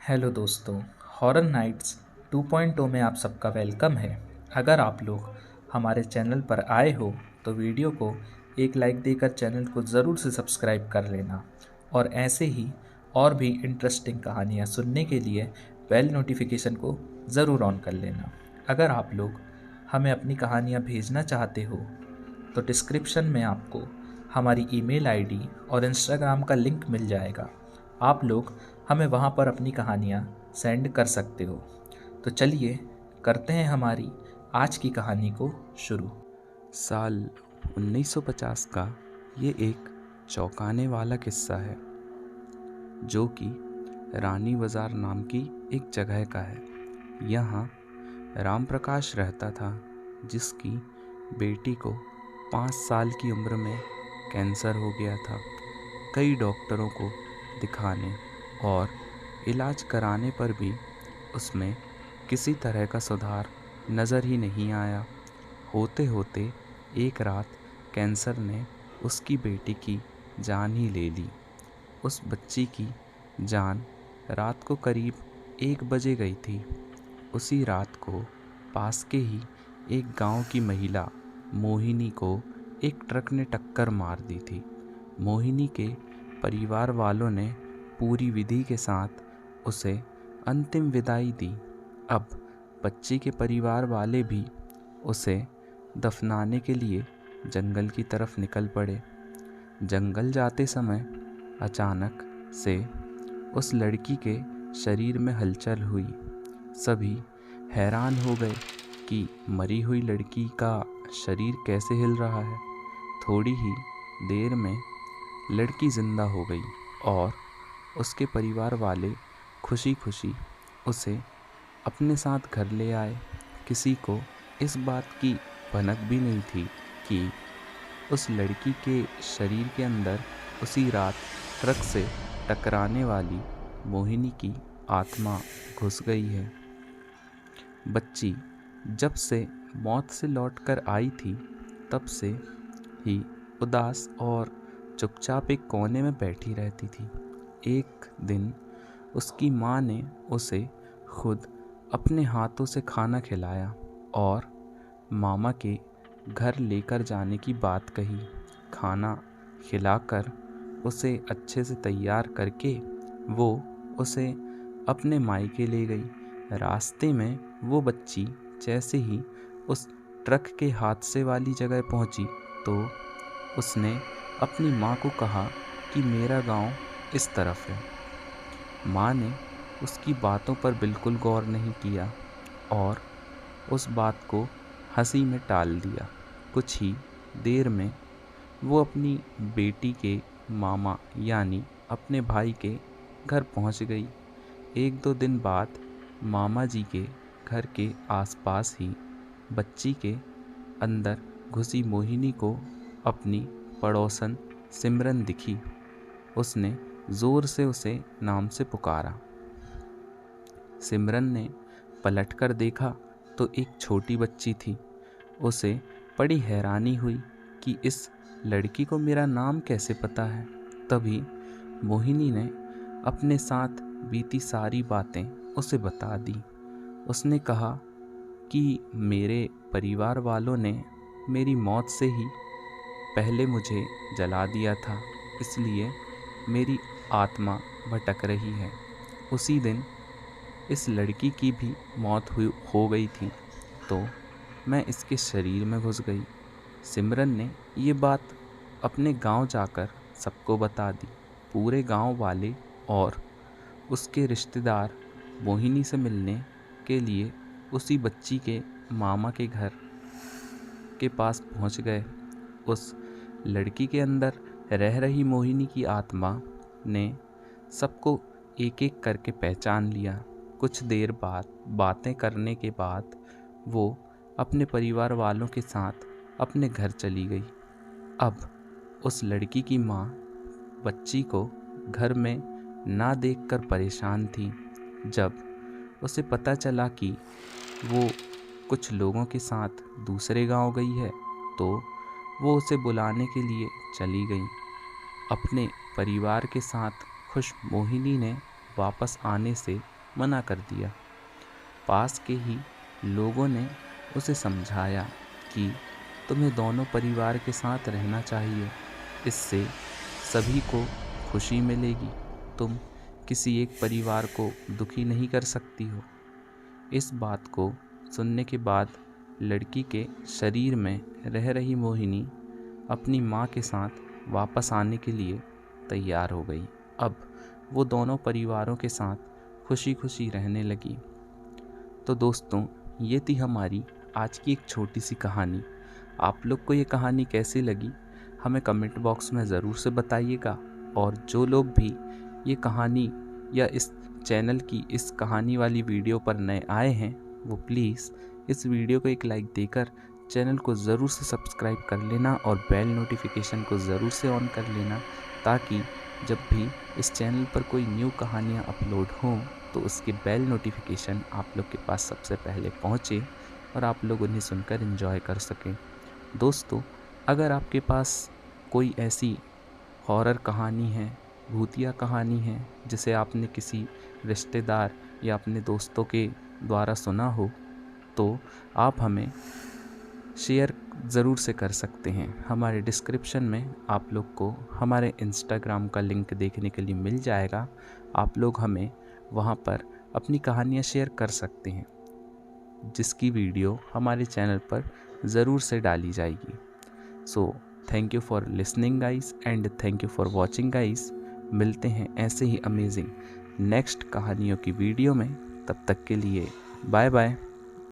Hello दोस्तों, horror nights 2.0 में आप सबका वेलकम है। अगर आप लोग हमारे चैनल पर आए हो तो वीडियो को एक लाइक देकर चैनल को ज़रूर से सब्सक्राइब कर लेना और ऐसे ही और भी इंटरेस्टिंग कहानियाँ सुनने के लिए बेल नोटिफिकेशन को ज़रूर ऑन कर लेना। अगर आप लोग हमें अपनी कहानियाँ भेजना चाहते हो तो डिस्क्रिप्शन में आपको हमारी ईमेल आईडी और इंस्टाग्राम का लिंक मिल जाएगा। आप लोग हमें वहाँ पर अपनी कहानियाँ सेंड कर सकते हो। तो चलिए करते हैं हमारी आज की कहानी को शुरू। साल 1950 का ये एक चौंकाने वाला किस्सा है जो कि रानी बाज़ार नाम की एक जगह का है। यहाँ राम प्रकाश रहता था जिसकी बेटी को 5 साल की उम्र में कैंसर हो गया था। कई डॉक्टरों को दिखाने और इलाज कराने पर भी उसमें किसी तरह का सुधार नज़र ही नहीं आया। होते होते एक रात कैंसर ने उसकी बेटी की जान ही ले ली। उस बच्ची की जान रात को करीब 1 बजे गई थी। उसी रात को पास के ही एक गांव की महिला मोहिनी को एक ट्रक ने टक्कर मार दी थी। मोहिनी के परिवार वालों ने पूरी विधि के साथ उसे अंतिम विदाई दी। अब बच्ची के परिवार वाले भी उसे दफनाने के लिए जंगल की तरफ निकल पड़े। जंगल जाते समय अचानक से उस लड़की के शरीर में हलचल हुई। सभी हैरान हो गए कि मरी हुई लड़की का शरीर कैसे हिल रहा है। थोड़ी ही देर में लड़की जिंदा हो गई और उसके परिवार वाले खुशी खुशी उसे अपने साथ घर ले आए। किसी को इस बात की भनक भी नहीं थी कि उस लड़की के शरीर के अंदर उसी रात ट्रक से टकराने वाली मोहिनी की आत्मा घुस गई है। बच्ची जब से मौत से लौटकर आई थी तब से ही उदास और चुपचाप एक कोने में बैठी रहती थी। एक दिन उसकी माँ ने उसे खुद अपने हाथों से खाना खिलाया और मामा के घर लेकर जाने की बात कही। खाना खिलाकर उसे अच्छे से तैयार करके वो उसे अपने मायके ले गई। रास्ते में वो बच्ची जैसे ही उस ट्रक के हादसे वाली जगह पहुंची तो उसने अपनी माँ को कहा कि मेरा गांव इस तरफ है। माँ ने उसकी बातों पर बिल्कुल गौर नहीं किया और उस बात को हंसी में टाल दिया। कुछ ही देर में वो अपनी बेटी के मामा यानी अपने भाई के घर पहुंच गई। 1-2 दिन बाद मामा जी के घर के आसपास ही बच्ची के अंदर घुसी मोहिनी को अपनी पड़ोसन सिमरन दिखी। उसने ज़ोर से उसे नाम से पुकारा। सिमरन ने पलटकर देखा तो एक छोटी बच्ची थी। उसे बड़ी हैरानी हुई कि इस लड़की को मेरा नाम कैसे पता है। तभी मोहिनी ने अपने साथ बीती सारी बातें उसे बता दी। उसने कहा कि मेरे परिवार वालों ने मेरी मौत से ही पहले मुझे जला दिया था, इसलिए मेरी आत्मा भटक रही है। उसी दिन इस लड़की की भी मौत हो गई थी तो मैं इसके शरीर में घुस गई। सिमरन ने ये बात अपने गांव जाकर सबको बता दी। पूरे गांव वाले और उसके रिश्तेदार मोहिनी से मिलने के लिए उसी बच्ची के मामा के घर के पास पहुंच गए। उस लड़की के अंदर रह रही मोहिनी की आत्मा ने सबको एक एक करके पहचान लिया। कुछ देर बाद बातें करने के बाद वो अपने परिवार वालों के साथ अपने घर चली गई। अब उस लड़की की माँ बच्ची को घर में ना देखकर परेशान थी। जब उसे पता चला कि वो कुछ लोगों के साथ दूसरे गांव गई है तो वो उसे बुलाने के लिए चली गई। अपने परिवार के साथ खुश मोहिनी ने वापस आने से मना कर दिया। पास के ही लोगों ने उसे समझाया कि तुम्हें दोनों परिवार के साथ रहना चाहिए, इससे सभी को खुशी मिलेगी, तुम किसी एक परिवार को दुखी नहीं कर सकती हो। इस बात को सुनने के बाद लड़की के शरीर में रह रही मोहिनी अपनी माँ के साथ वापस आने के लिए तैयार हो गई। अब वो दोनों परिवारों के साथ खुशी खुशी रहने लगी। तो दोस्तों, ये थी हमारी आज की एक छोटी सी कहानी। आप लोग को ये कहानी कैसी लगी हमें कमेंट बॉक्स में ज़रूर से बताइएगा। और जो लोग भी ये कहानी या इस चैनल की इस कहानी वाली वीडियो पर नए आए हैं, वो प्लीज़ इस वीडियो को एक लाइक देकर चैनल को ज़रूर से सब्सक्राइब कर लेना और बेल नोटिफिकेशन को ज़रूर से ऑन कर लेना, ताकि जब भी इस चैनल पर कोई न्यू कहानियाँ अपलोड हों तो उसकी बेल नोटिफिकेशन आप लोग के पास सबसे पहले पहुँचे और आप लोग उन्हें सुनकर एंजॉय कर सकें। दोस्तों, अगर आपके पास कोई ऐसी हॉरर कहानी है, भूतिया कहानी है, जिसे आपने किसी रिश्तेदार या अपने दोस्तों के द्वारा सुना हो, तो आप हमें शेयर ज़रूर से कर सकते हैं। हमारे डिस्क्रिप्शन में आप लोग को हमारे इंस्टाग्राम का लिंक देखने के लिए मिल जाएगा। आप लोग हमें वहाँ पर अपनी कहानियाँ शेयर कर सकते हैं, जिसकी वीडियो हमारे चैनल पर ज़रूर से डाली जाएगी। So thank you for listening guys and thank you for watching guys. मिलते हैं ऐसे ही अमेजिंग नेक्स्ट कहानियों की वीडियो में। तब तक के लिए बाय बाय।